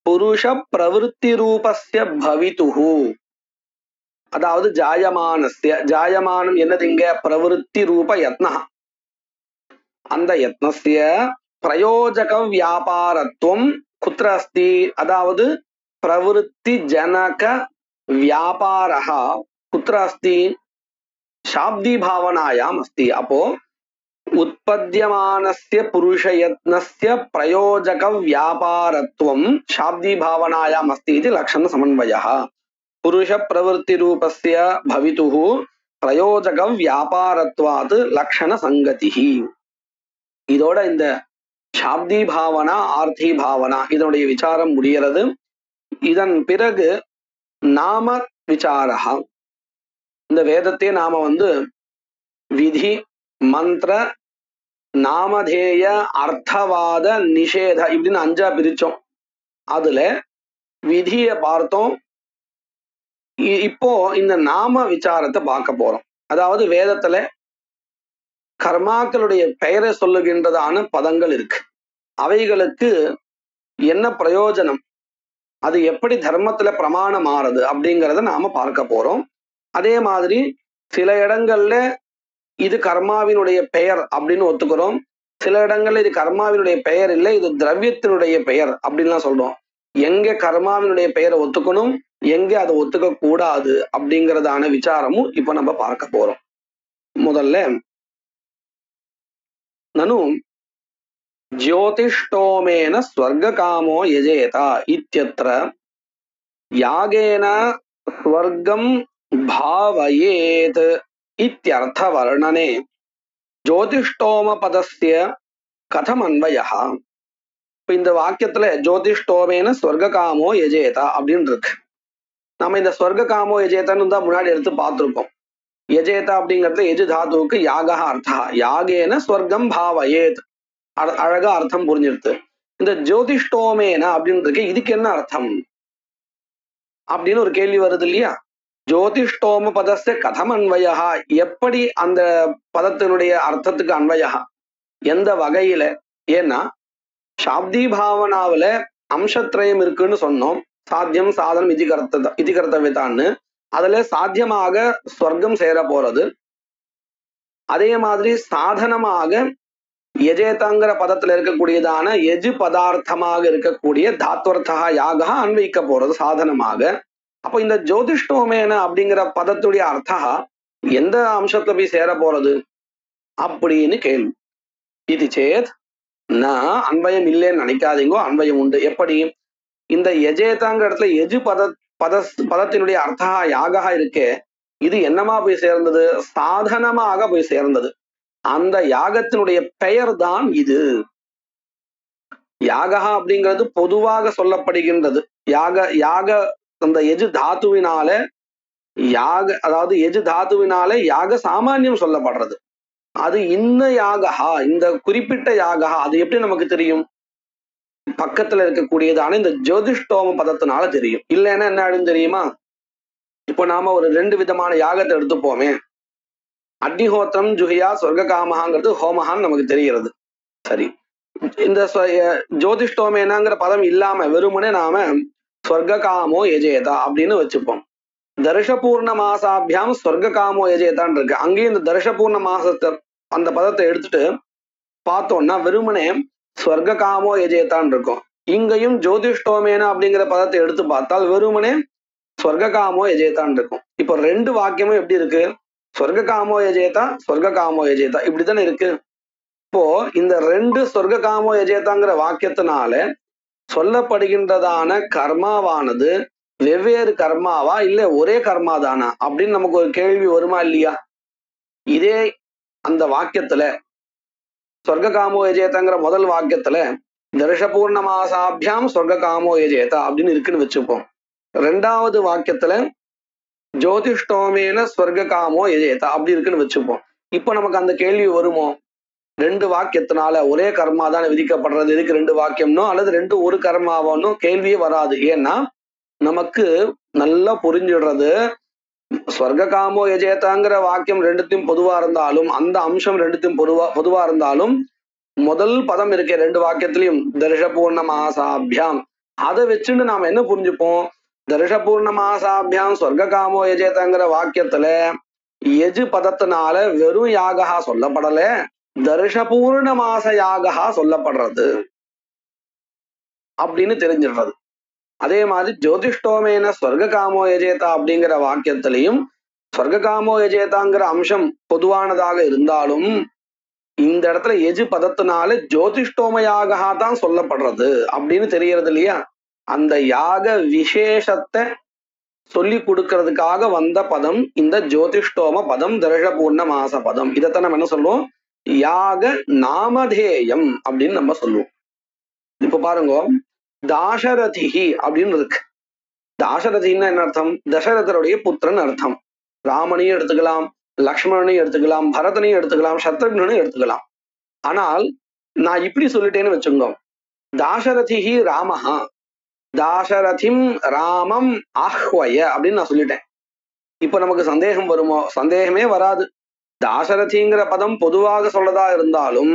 புருஷ பிரவருத்தி ரூபஸ்ய பவித்துஹு. அதாவது ஜாயமானஸ்ய, ஜாயமானம் என்னது இங்க பிரவருத்தி ரூப யத்னா, அந்த யத்னஸ்ய பிரயோஜக வியாபாரத்துவம் குத்ர அஸ்தி, அதாவது பிரவருத்தி ஜனக வியாபாரः குத்ர அஸ்தி சாப்தி பாவனாயாம் அஸ்தி. அப்போ உற்பத்தியமானஸ்ய புருஷயத்னஸ்ய பிரயோஜக வியாபாரத்துவம் சாப்தி பாவனாயாம் அஸ்தி இது லக்ஷண சமன்வயः. புருஷ பிரவருத்தி ரூபஸ்ய பவிதுः பிரயோஜக வியாபாரத்வாத் லக்ஷண சங்கதிஹி. இதோட இந்த சாப்தி பாவனா ஆர்த்தி பாவனா இதனுடைய விசாரம் முடிகிறது. இதன் பிறகு நாம விசாரா, இந்த வேதத்தை நாம விதி மந்திர நாமதேய அர்த்தவாத நிஷேத இப்படின்னு 5ஆ பிரிச்சோம். அதுல விதிய பார்த்தோம். இப்போ இந்த நாம விசாரத்தை பார்க்க போறோம். அதாவது வேதத்துல கர்மாக்களுடைய பெயரை சொல்லுகின்றதான பதங்கள் இருக்கு. அவைகளுக்கு என்ன பிரயோஜனம், அது எப்படி தர்மத்துல பிரமாணம் மாறுது அப்படிங்கிறத நாம பார்க்க போறோம். அதே மாதிரி சில இடங்கள்ல இது கர்மாவினுடைய பெயர் அப்படின்னு ஒத்துக்கிறோம், சில இடங்கள்ல இது கர்மாவினுடைய பெயர் இல்லை, இது திரவியத்தினுடைய பெயர் அப்படின்லாம் சொல்றோம். எங்க கர்மாவினுடைய பெயரை ஒத்துக்கணும், எங்க அதை ஒத்துக்க கூடாது அப்படிங்கிறதான விசாரமும் இப்ப நம்ம பார்க்க போறோம். முதல்ல நனு ஜோதிஷ்டோமேன ஸ்வர்ககாமோ யஜேத இத்யத்ர யாகேன ஸ்வர்கம் பாவயேத் இத்யர்த்த வர்ணனே ஜோதிஷ்டோம பதஸ்ய கதம் அன்வயः. இப்ப இந்த வாக்கியத்துல ஜோதிஷ்டோமேன ஸ்வர்ககாமோ யஜேதா அப்படின்னு இருக்கு. நம்ம இந்த ஸ்வர்ககாமோ யஜேதான்னு தான் முன்னாடி எடுத்து பார்த்திருக்கோம். யஜேதா அப்படிங்கிறது எஜு தாத்துவுக்கு யாக அர்த்தா, யாகேன ஸ்வர்க்கம் பாவயேத், அழகா அர்த்தம் புரிஞ்சிருது. இந்த ஜோதிஷ்டோமேன அப்படின்னு இருக்கு, இதுக்கு என்ன அர்த்தம் அப்படின்னு ஒரு கேள்வி வருது இல்லையா. ஜோதிஷ்டோம பதஸ்ய கதம் அன்வயா, எப்படி அந்த பதத்தினுடைய அர்த்தத்துக்கு அன்வயா, எந்த வகையில? ஏன்னா சாப்தி பாவனாவில அம்சத்ரயம் இருக்குன்னு சொன்னோம். சாத்தியம் சாதனம் இதி கர்த்தவியதான்னு. அதுல சாத்தியமாக ஸ்வர்க்கம் சேர போறது, அதே மாதிரி சாதனமாக யஜேதாங்கிற பதத்துல இருக்கக்கூடியதான எஜு பதார்த்தமாக இருக்கக்கூடிய தாத்வர்த்தா யாக அன்வைக்க போறது சாதனமாக. அப்போ இந்த ஜோதிஷ்டோமேன அப்படிங்கிற பதத்துடைய அர்த்தா எந்த அம்சத்துல போய் சேர போறது அப்படின்னு கேள்வி. இது சேத் நான் அன்வயம் இல்லைன்னு நினைக்காதீங்கோ, அன்வயம் உண்டு. எப்படி? இந்த யஜேதாங்கிற இடத்துல எஜு பதத்தினுடைய அர்த்தா யாக இருக்கே, இது என்னமா போய் சேர்ந்தது? சாதனமாக போய் சேர்ந்தது. அந்த யாகத்தினுடைய பெயர் தான் இது. யாகா அப்படிங்கிறது பொதுவாக சொல்லப்படுகின்றது. யாக அந்த எஜு தாத்துவினால யாக, அதாவது எஜு தாத்துவினால யாக சாமானியம் சொல்லப்படுறது. அது இந்த யாகா, இந்த குறிப்பிட்ட யாகா, அது எப்படி நமக்கு தெரியும்? பக்கத்துல இருக்கக்கூடியதான இந்த ஜோதிஷ்டோம பதத்தினால தெரியும். இல்லைன்னா என்ன ஆயிடும் தெரியுமா? இப்போ நாம ஒரு 2 விதமான யாகத்தை எடுத்துப்போமே. அக்னிஹோத்திரம் ஜுஹியா சொர்க்ககாமஹாங்கிறது ஹோமஹான்னு நமக்கு தெரிகிறது. சரி, இந்த ஜோதிஷ்டோமேனாங்கிற பதம் இல்லாம வெறுமனே நாம ஸ்வர்ககாமோ யஜேதா அப்படின்னு வச்சுப்போம். தர்ஷபூர்ண மாசாபியாம் ஸ்வர்ககாமோ யஜேதான் இருக்கு. அங்கேயும் இந்த தர்ஷபூர்ண மாசத்தை அந்த பதத்தை எடுத்துட்டு பார்த்தோம்னா வெறுமனே ஸ்வர்ககாமோ யஜேதான் இருக்கும். இங்கேயும் ஜோதிஷ்டோமேனா அப்படிங்கிற பதத்தை எடுத்து பார்த்தால் வெறுமனே ஸ்வர்ககாமோ யஜேதான் இருக்கும். இப்போ 2 வாக்கியமும் எப்படி இருக்கு? ஸ்வர்ககாமோ யஜேதா, ஸ்வர்ககாமோ யஜேதா இப்படித்தானே இருக்கு. இப்போ இந்த 2 ஸ்வர்ககாமோ யஜேதாங்கிற வாக்கியத்தினால சொல்லப்படுகின்றதான கர்மாவானது வெவ்வேறு கர்மாவா இல்ல ஒரே கர்மாதானா அப்படின்னு நமக்கு ஒரு கேள்வி வருமா இல்லையா? இதே அந்த வாக்கியத்துல ஸ்வர்ககாமோ யஜேதாங்கிற முதல் வாக்கியத்துல தர்ஷபூர்ண மாசாபியாம் ஸ்வர்ககாமோ யஜேதா அப்படின்னு இருக்குன்னு வச்சுப்போம். 2வது வாக்கியத்துல ஜோதிஷ்டோமேன ஸ்வர்ககாமோ யஜேதா அப்படி இருக்குன்னு வச்சுப்போம். இப்போ நமக்கு அந்த கேள்வி வருமோ? 2 வாக்கியத்தினால ஒரே கர்மா தான் விதிக்கப்படுறது, இதுக்கு 2 வாக்கியம்னோ அல்லது 2 ஒரு கர்மாவோன்னு கேள்வியே வராது. ஏன்னா நமக்கு நல்லா புரிஞ்சிடுறது, ஸ்வர்ககாமோ யஜேதாங்கிற வாக்கியம் 2த்தையும் பொதுவா இருந்தாலும், அந்த அம்சம் 2த்தையும் பொதுவா இருந்தாலும், முதல் பதம் இருக்கே 2 வாக்கியத்திலையும் தர்ஷபூர்ண மாசாபியாம், அதை வச்சுட்டு நாம என்ன புரிஞ்சுப்போம்? தர்ஷபூர்ணமாசாபியாம் சொர்க்காமோ யஜேதங்கிற வாக்கியத்துல எஜு பதத்தினால வெறும் யாகா சொல்லப்படல, தர்ஷபூர்ண மாச யாகா சொல்லப்படுறது அப்படின்னு தெரிஞ்சிடுறது. அதே மாதிரி ஜோதிஷ்டோமேன ஸ்வர்காமோ யஜேதா அப்படிங்கிற வாக்கியத்திலையும் ஸ்வர்காமோ யஜேதாங்கிற அம்சம் பொதுவானதாக இருந்தாலும் இந்த இடத்துல எஜு பதத்தினால ஜோதிஷ்டோம யாகா தான் சொல்லப்படுறது அப்படின்னு தெரியறது இல்லையா. அந்த யாக விசேஷத்தை சொல்லி கொடுக்கறதுக்காக வந்த பதம் இந்த ஜோதிஷ்டோம பதம், தர்ஷபூர்ண மாச பதம். இதைத்தான் நம்ம என்ன சொல்லுவோம், யாக நாமதேயம் அப்படின்னு நம்ம சொல்லுவோம். இப்ப பாருங்க, தாசரதிஹி அப்படின்னு இருக்கு. தாசரதின்னா என்ன அர்த்தம்? தசரதருடைய புத்திரன் அர்த்தம். ராமனையும் எடுத்துக்கலாம், லக்ஷ்மணனையும் எடுத்துக்கலாம், பரதனையும் எடுத்துக்கலாம், சத்ருக்னனையும் எடுத்துக்கலாம். ஆனால் நான் இப்படி சொல்லிட்டேன்னு வச்சுக்கோங்க, தாசரதிஹி ராமஹா தாசரதிம் ராமம் ஆஹ்வய அப்படின்னு நான் சொல்லிட்டேன். இப்ப நமக்கு சந்தேகம் வருமோ? சந்தேகமே வராது. தாசரதிங்கிற பதம் பொதுவாக சொல்லதா இருந்தாலும்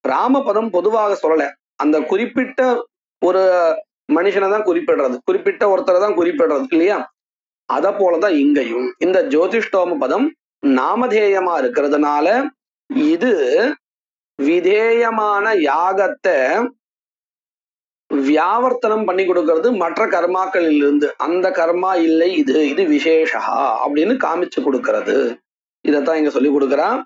ராம பதம் பொதுவாக சொல்லல. அந்த குறிப்பிட்ட ஒரு மனுஷனை தான் குறிப்பிடுறது, குறிப்பிட்ட ஒருத்தரை தான் குறிப்பிடுறது இல்லையா. அத போலதான் இங்கேயும் இந்த ஜோதிஷ்டோம பதம் நாமதேயமா இருக்கிறதுனால இது விதேயமான யாகத்தை வியாவர்த்தனம் பண்ணி கொடுக்கறது மற்ற கர்மாக்களில் இருந்து. அந்த கர்மா இல்லை, இது இது விசேஷா அப்படின்னு காமிச்சு கொடுக்கறது. இதத்தான் இங்க சொல்லி கொடுக்குறான்.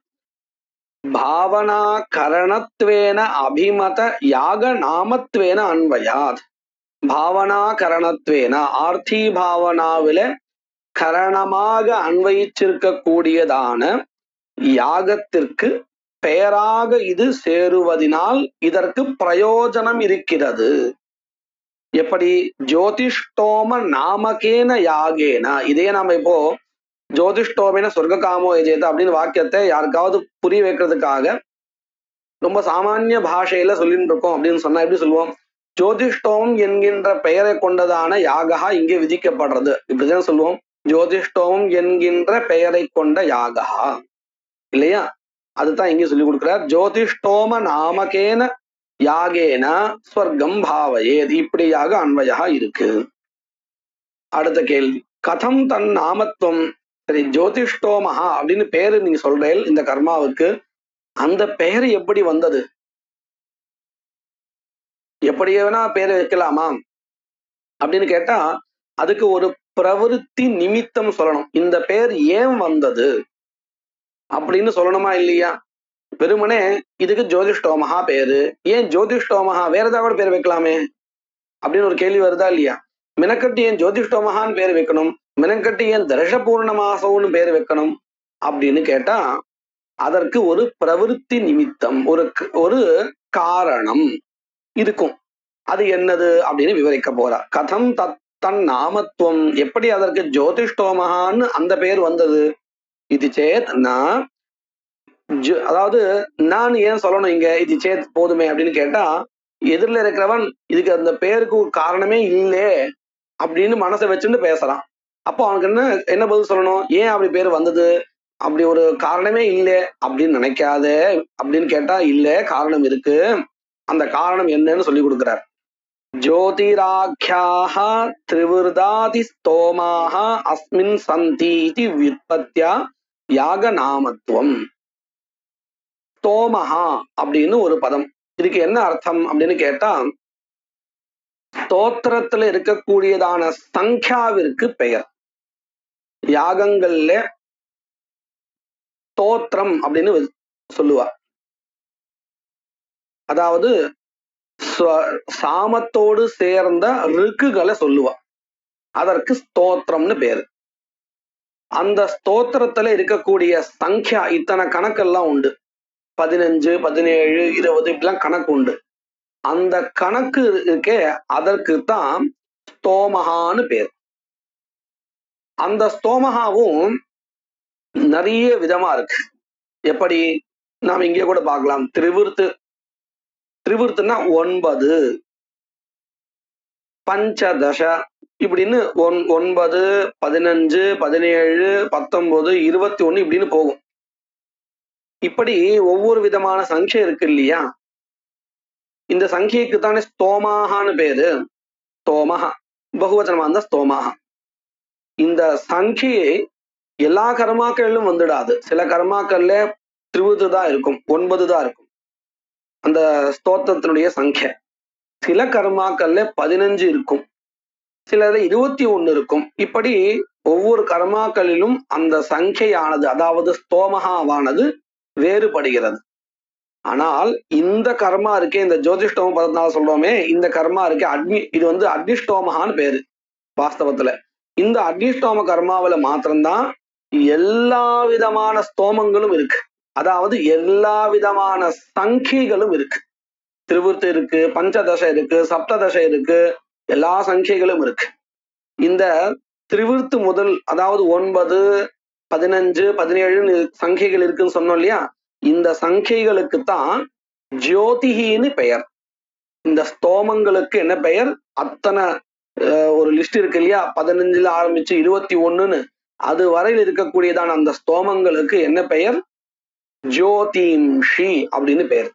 பாவனா கரணத்வேன அபிமத யாக நாமத்வேன அன்வயாத். பாவனா கரணத்வேன ஆர்த்தி பாவனாவில கரணமாக அன்வயிச்சிருக்க கூடியதான யாகத்திற்கு பெயராக இது சேருவதினால் இதற்கு பிரயோஜனம் இருக்கிறது. எப்படி? ஜோதிஷ்டோம நாமகேன யாகேன. இதே நாம இப்போ ஜோதிஷ்டோமேன சொர்க்காமோ யஜேத அப்படின்னு வாக்கியத்தை யாருக்காவது புரிய வைக்கிறதுக்காக ரொம்ப சாமானிய பாஷையில சொல்லிட்டு இருக்கோம் அப்படின்னு சொன்னா எப்படி சொல்லுவோம்? ஜோதிஷ்டோம் என்கின்ற பெயரை கொண்டதான யாகா இங்கே விதிக்கப்படுறது, இப்படிதான் சொல்லுவோம். ஜோதிஷ்டோம் என்கின்ற பெயரை கொண்ட யாகா இல்லையா. அதுதான் இங்கே சொல்லி கொடுக்கிறார். ஜோதிஷ்டோம நாமகேன யாகேன ஸ்வர்க்கம் பாவையே, இப்படியாக அன்வயா இருக்கு. அடுத்த கேள்வி, கதம் தன் நாமத்துவம். சரி, ஜோதிஷ்டோமஹா அப்படின்னு பேரு நீங்க சொல்றேன் இந்த கர்மாவுக்கு, அந்த பெயர் எப்படி வந்தது? எப்படி வேணா பேரு வைக்கலாமா அப்படின்னு கேட்டா அதுக்கு ஒரு பிரவருத்தி நிமித்தம் சொல்லணும். இந்த பேர் ஏன் வந்தது அப்படின்னு சொல்லணுமா இல்லையா? வெறுமனே இதுக்கு ஜோதிஷ்டோமஹா பேரு, ஏன் ஜோதிஷ்டோமஹா வேற ஏதாவது பேர் வைக்கலாமே அப்படின்னு ஒரு கேள்வி வருதா இல்லையா? மினக்கட்டி ஏன் ஜோதிஷ்டோமஹான்னு பேர் வைக்கணும், மினக்கட்டி ஏன் தர்ஷபூர்ண மாசம்னு பேர் வைக்கணும் அப்படின்னு கேட்டா அதற்கு ஒரு பிரவருத்தி நிமித்தம், ஒரு காரணம் இருக்கும். அது என்னது அப்படின்னு விவரிக்க போறா. கதம் தன் நாமத்துவம், எப்படி அதற்கு ஜோதிஷ்டோமஹான்னு அந்த பேர் வந்தது? இது சேத் நான், அதாவது நான் ஏன் சொல்லணும் இங்க இது சேத் போதுமே அப்படின்னு கேட்டா எதிரில் இருக்கிறவன் இதுக்கு அந்த பேருக்கு ஒரு காரணமே இல்லை அப்படின்னு மனசை வச்சுட்டு பேசுறான். அப்போ அவனுக்கு என்ன பதில் சொல்லணும்? ஏன் அப்படி பேர் வந்தது, அப்படி ஒரு காரணமே இல்லை அப்படின்னு நினைக்காத அப்படின்னு கேட்டா இல்ல, காரணம் இருக்கு. அந்த காரணம் என்னன்னு சொல்லி கொடுக்கிறார். ஜோதிராக்யாக திரிவிருதாதி ஸ்தோமாக அஸ்மின் சந்தி இதி விற்பத்யா யாக நாமத்துவம். ஸ்தோமஹா அப்படின்னு ஒரு பதம், இதுக்கு என்ன அர்த்தம் அப்படின்னு கேட்டா ஸ்தோத்திரத்துல இருக்கக்கூடியதான சங்கியாவிற்கு பெயர். யாகங்கள்ல ஸ்தோத்திரம் அப்படின்னு சொல்லுவா. அதாவது சாமத்தோடு சேர்ந்த ருக்குகளை சொல்லுவா, அதற்கு ஸ்தோத்திரம்னு பேரு. அந்த ஸ்தோத்திரத்துல இருக்கக்கூடிய சங்கியா இத்தனை கணக்கெல்லாம் உண்டு, 15, 17, 20 இப்படிலாம் கணக்கு உண்டு. அந்த கணக்கு இருக்கே அதற்கு தான் ஸ்தோமஹான்னு பேர். அந்த ஸ்தோமஹாவும் நிறைய விதமா இருக்கு. எப்படி நாம் இங்கே கூட பார்க்கலாம். திரிவிருத்துனா 9, பஞ்சதச இப்படின்னு 9, 15, 17, 19, 21 இப்படின்னு போகும். இப்படி ஒவ்வொரு விதமான சங்கியை இருக்கு இல்லையா. இந்த சங்கியைக்கு தானே ஸ்தோமாகான்னு பேரு. ஸ்தோமஹா பகுவச்சனமா இருந்தா ஸ்தோமாகா, இந்த சங்கியை எல்லா கர்மாக்களிலும் வந்துடாது. சில கர்மாக்கள்ல திருவிது தான் இருக்கும், 9 தான் இருக்கும் அந்த ஸ்தோத்திரத்தினுடைய சங்கிய. சில கர்மாக்கள்ல 15 இருக்கும், சிலது 21 இருக்கும். இப்படி ஒவ்வொரு கர்மாக்களிலும் அந்த சங்கையானது, அதாவது ஸ்தோமகாவானது வேறுபடுகிறது. ஆனால் இந்த கர்மா இருக்கே, இந்த ஜோதிஷ்டோம 14 சொல்றோமே, இந்த கர்மா இருக்கே இது வந்து அக்னிஷ்டோமகான்னு பேரு வாஸ்தவத்துல. இந்த அக்னிஷ்டோம கர்மாவில மாத்திரம்தான் எல்லா விதமான ஸ்தோமங்களும் இருக்கு, அதாவது எல்லா விதமான சங்கிகளும் இருக்கு. திருவிருத்து இருக்கு, பஞ்சதசை இருக்கு, சப்ததசை இருக்கு, எல்லா சங்கிகளும் இருக்கு. இந்த திருவிருத்து முதல், அதாவது 9, 15, 17 சங்கைகள் இருக்குன்னு சொன்னோம் இல்லையா, இந்த சங்கைகளுக்குத்தான் ஜோதிகின்னு பெயர். இந்த ஸ்தோமங்களுக்கு என்ன பெயர்? அத்தனை ஒரு லிஸ்ட் இருக்கு இல்லையா, 15ல ஆரம்பிச்சு 21ன்னு அது வரையில் இருக்கக்கூடியதான அந்த ஸ்தோமங்களுக்கு என்ன பெயர்? ஜோதிம்ஷி அப்படின்னு பெயர்.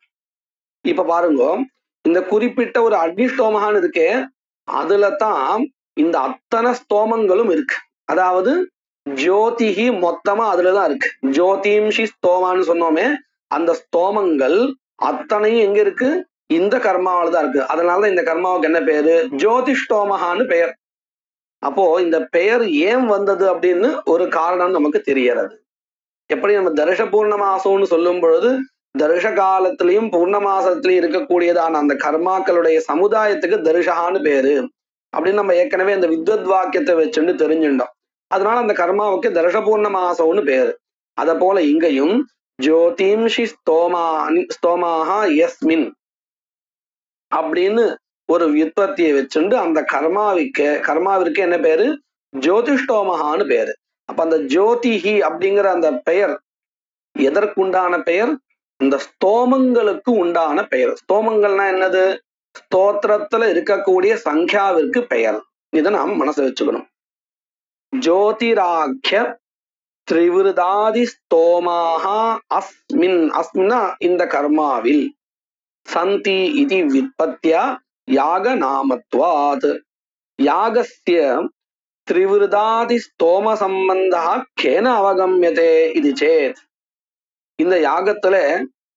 இப்ப பாருங்க, இந்த குறிப்பிட்ட ஒரு அக்னிஷ்டோமகான்னு இருக்கே, அதுல தான் இந்த அத்தனை ஸ்தோமங்களும் இருக்கு. அதாவது ஜோதிகி மொத்தமா அதுலதான் இருக்கு. ஜோதிம்ஷி ஸ்தோமான்னு சொன்னோமே, அந்த ஸ்தோமங்கள் அத்தனையும் எங்க இருக்கு? இந்த கர்மாவில தான் இருக்கு. அதனாலதான் இந்த கர்மாவுக்கு என்ன பேரு? ஜோதிஷ்டோமகான்னு பெயர். அப்போ இந்த பெயர் ஏன் வந்தது அப்படின்னு ஒரு காரணம் நமக்கு தெரியறது. எப்படி நம்ம தர்ஷ பூர்ணமாசம்னு சொல்லும் பொழுது தர்ஷ காலத்திலையும் பூர்ணமாசத்திலையும் இருக்கக்கூடியதான அந்த கர்மாக்களுடைய சமுதாயத்துக்கு தர்ஷகான்னு பேரு அப்படின்னு நம்ம ஏற்கனவே இந்த வித்வத் வாக்கியத்தை வச்சுன்னு தெரிஞ்சுட்டோம். அதனால அந்த கர்மாவுக்கு தர்ஷ பூர்ணமாசம்னு பேரு. அத போல இங்கேயும் ஜோதிம்ஷி ஸ்தோமாஹா யஸ்மின் அப்படின்னு ஒரு வியுத்பத்தியை வச்சுண்டு அந்த கர்மாவிற்கு என்ன பேரு? ஜோதிஷ்டோமகான்னு பேரு. அப்ப அந்த ஜோதிஹி அப்படிங்கிற அந்த பெயர் எதற்குண்டான பெயர்? இந்த ஸ்தோமங்களுக்கு உண்டான பெயர். ஸ்தோமங்கள்னா என்னது? ஸ்தோத்திரத்துல இருக்கக்கூடிய சங்கியாவிற்கு பெயர். இதை நாம் மனசு வச்சுக்கணும். ஜோதிராக்கிய திரிவிருதாதி ஸ்தோமாஹா அஸ்மின், அஸ்மின்னா இந்த கர்மாவில், சந்தி இது வித்பத்யா யாக நாமத்வாத். யாகஸ்ய திரிவிருதாதி ஸ்தோம சம்பந்தா கேன அவகம்யதே இது சேத். இந்த யாகத்துல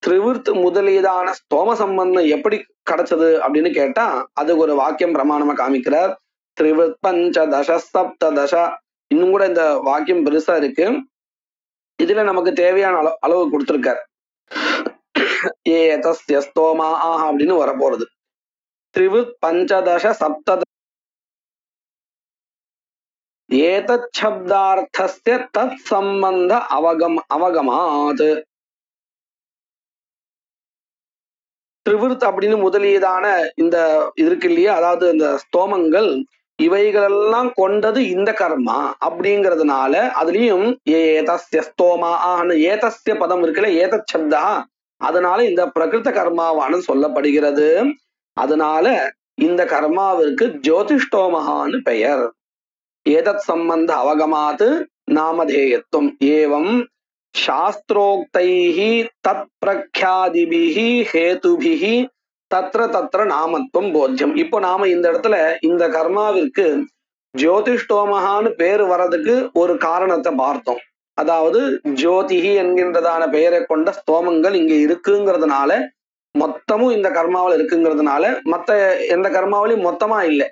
திரிவிருத் முதலியதான ஸ்தோம சம்பந்தம் எப்படி கிடைச்சது அப்படின்னு கேட்டா அதுக்கு ஒரு வாக்கியம் பிரமாணமா காமிக்கிறார். திரிவிருத் பஞ்சதச சப்ததச. இன்னும் கூட இந்த வாக்கியம் பெருசா இருக்கு. இதுல நமக்கு தேவையான அளவு கொடுத்திருக்கார். ஏதஸ்ய ஸ்தோமா ஆஹா அப்படின்னு வரப்போறது. திரிவிருத் பஞ்சதச சப்தத ஏதத் சப்தார்த்தஸ்ய தத் சம்பந்த அவகமாத். திரிவிருத் அப்படின்னு முதலியதான இந்த இருக்கு இல்லையா, அதாவது இந்த ஸ்தோமங்கள் இவைகளெல்லாம் கொண்டது இந்த கர்மா அப்படிங்கிறதுனால அதுலயும் ஏதஸ்ய ஸ்தோமா ஆஹ்னு ஏதஸ்ய பதம் இருக்குல்ல, ஏதத் சப்தா, அதனால இந்த பிரகிருத கர்மாவானது சொல்லப்படுகிறது. அதனால இந்த கர்மாவிற்கு ஜோதிஷ்டோமகான்னு பெயர். ஏதத் சம்பந்த அவகமாத் நாமதேயத்துவம். ஏவம் சாஸ்திரோக்தைஹி தத் பிரக்யாதிபிஹி ஹேதுபிஹி தத்ர தத்ர நாமத்துவம் போத்தியம். இப்போ நாம இந்த இடத்துல இந்த கர்மாவிற்கு ஜோதிஷ்டோமகான்னு பேர் வர்றதுக்கு ஒரு காரணத்தை பார்த்தோம். அதாவது ஜோதிஹி என்கின்றதான பெயரை கொண்ட ஸ்தோமங்கள் இங்க இருக்குங்கிறதுனால, மொத்தமும் இந்த கர்மாவில் இருக்குங்கிறதுனால, மத்த எந்த கர்மாவிலையும் மொத்தமா இல்லை.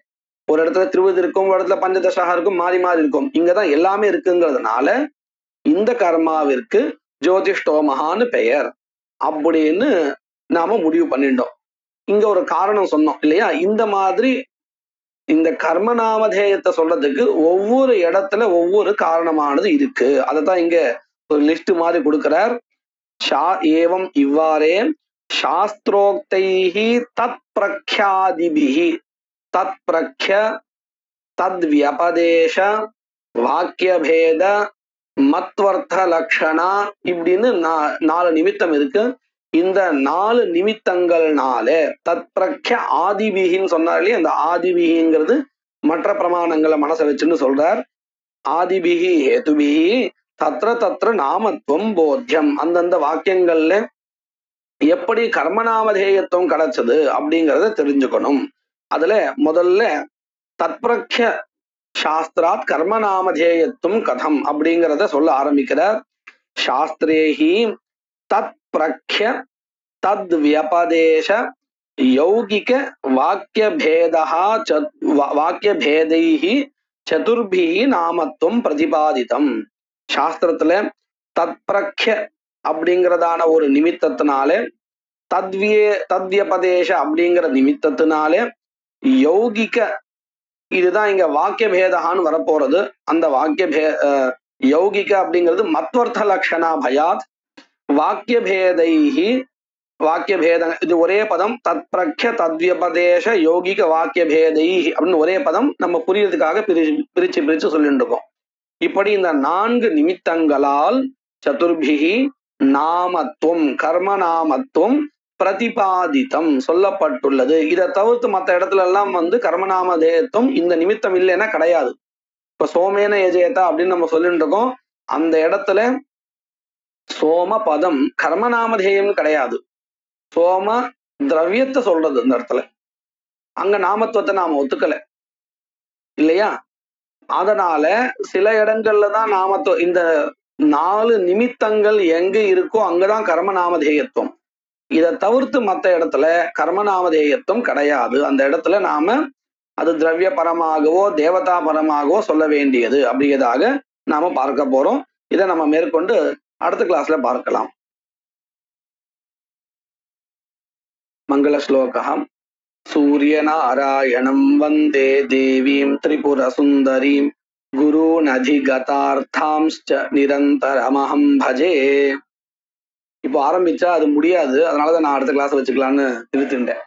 ஒரு இடத்துல திருவிது இருக்கும், ஒரு இடத்துல பஞ்சதசாக இருக்கும், மாறி மாறி இருக்கும். இங்கதான் எல்லாமே இருக்குங்கிறதுனால இந்த கர்மாவிற்கு ஜோதிஷ்டோமகான்னு பெயர் அப்படின்னு நாம முடிவு பண்ணிட்டோம். இங்க ஒரு காரணம் சொன்னோம் இல்லையா? இந்த மாதிரி இந்த கர்மநாமதேயத்தை சொல்றதுக்கு ஒவ்வொரு இடத்துல ஒவ்வொரு காரணமானது இருக்கு. அதைத்தான் இங்க ஒரு லிஸ்ட் மாதிரி கொடுக்கிறார். ஏவம் இவ்வாறே சாஸ்திரோக்தைஹி தத் பிரக்யாதிபிஹி, தத் பிரக்ய தத் வியபதேச வாக்கியபேத மத்வர்த்த லக்ஷணா இப்படின்னு 4 நிமித்தம் இருக்கு. இந்த 4 நிமித்தங்கள்னால தத் பிரக்ய ஆதிபிகின்னு சொன்னாலே அந்த ஆதிபிகிங்கிறது மற்ற பிரமாணங்களை மனசை வச்சுன்னு சொல்றார். ஆதிபிகி ஹேதுபிகி தத்ர தத்ர நாமத்துவம் போத்தியம். அந்தந்த வாக்கியங்கள்ல எப்படி கர்மநாமதேயத்துவம் கிடைச்சது அப்படிங்கிறத தெரிஞ்சுக்கணும். அதுல முதல்ல தத்பிரக்ய சாஸ்திராத் கர்ம நாமதேயத்துவம் கதம் அப்படிங்கிறத சொல்ல ஆரம்பிக்கிறார். சாஸ்திரேஹி தத் பிரக்ய தத் வியபதேச யௌகிக வாக்கிய பேதா வாக்கிய பேதைஹி சதுர்பிஹி நாமத்துவம் பிரதிபாதிதம். சாஸ்திரத்துல தத் பிரக்ய அப்படிங்கிறதான ஒரு நிமித்தத்தினாலே, தத்வியபதேச அப்படிங்கிற நிமித்தத்தினாலே, யௌகிக இதுதான் இங்க வாக்கிய பேதான்னு வரப்போறது. அந்த யௌகிக அப்படிங்கிறது மத்வர்த்த லட்சணா பயாத் வாக்கிய பேதைஹி வாக்கிய பேத இது ஒரே பதம். தத் பிரக்ய தத்வியபதேச யௌகிக வாக்கிய பேதைஹி அப்படின்னு ஒரே பதம் நம்ம புரியறதுக்காக பிரிச்சு சொல்லிட்டு இருக்கோம். இப்படி இந்த 4 நிமித்தங்களால் சதுர்பிகி நாமத்துவம் கர்ம நாமத்துவம் பிரதிபாதித்தம் சொல்லப்பட்டுள்ளது. இதை தவிர்த்து மற்ற இடத்துல எல்லாம் கர்மநாமதேயத்துவம் இந்த நிமித்தம் இல்லைன்னா கிடையாது. இப்ப சோமேன எஜேதா அப்படின்னு நம்ம சொல்லிட்டு இருக்கோம். அந்த இடத்துல சோம பதம் கர்மநாமதேயம் கிடையாது. சோம திரவியத்தை சொல்றது இந்த இடத்துல. அங்க நாமத்துவத்தை நாம ஒத்துக்கல இல்லையா? அதனால சில இடங்கள்ல தான் நாமத்துவம். இந்த 4 நிமித்தங்கள் எங்க இருக்கோ அங்கதான் கர்மநாமதேயத்துவம். இதை தவிர்த்து மற்ற இடத்துல கர்மநாமதேயத்துவம் கிடையாது. அந்த இடத்துல நாம அது திரவிய பரமாகவோ தேவதா பரமாகவோ சொல்ல வேண்டியது அப்படிங்கிறதாக நாம பார்க்க போறோம். இதை நம்ம மேற்கொண்டு அடுத்த கிளாஸ்ல பார்க்கலாம். மங்கள ஸ்லோகம். சூரியநாராயணம் வந்தே தேவீம் திரிபுர சுந்தரீம் குருன் அதிகதார்த்தாம்ச்ச நிரந்தரமஹம் பஜே. இப்போ ஆரம்பிச்சா அது முடியாது, அதனாலதான் நான் அடுத்த கிளாஸ் வச்சுக்கலான்னு நிறுத்திட்டேன்.